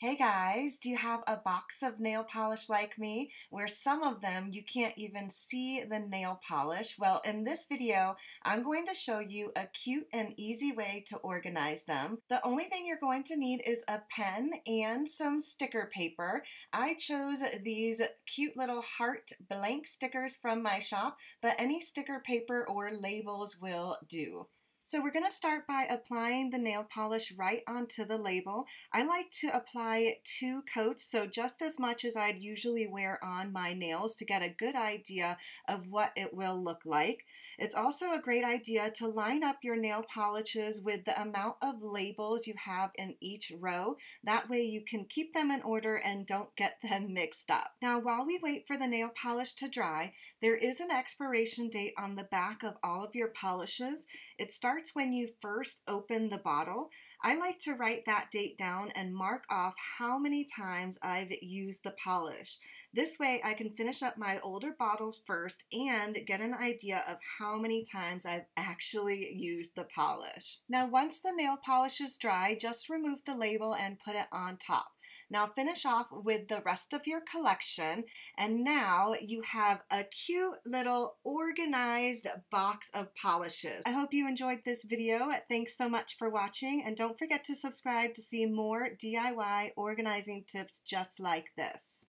Hey guys, do you have a box of nail polish like me, where some of them you can't even see the nail polish? Well, in this video, I'm going to show you a cute and easy way to organize them. The only thing you're going to need is a pen and some sticker paper. I chose these cute little heart blank stickers from my shop, but any sticker paper or labels will do. So we're going to start by applying the nail polish right onto the label. I like to apply 2 coats, so just as much as I'd usually wear on my nails to get a good idea of what it will look like. It's also a great idea to line up your nail polishes with the amount of labels you have in each row. That way you can keep them in order and don't get them mixed up. Now, while we wait for the nail polish to dry, there is an expiration date on the back of all of your polishes. It starts when you first open the bottle. I like to write that date down and mark off how many times I've used the polish. This way I can finish up my older bottles first and get an idea of how many times I've actually used the polish. Now, once the nail polish is dry, just remove the label and put it on top. Now finish off with the rest of your collection, and now you have a cute little organized box of polishes. I hope you enjoyed this video. Thanks so much for watching, and don't forget to subscribe to see more DIY organizing tips just like this.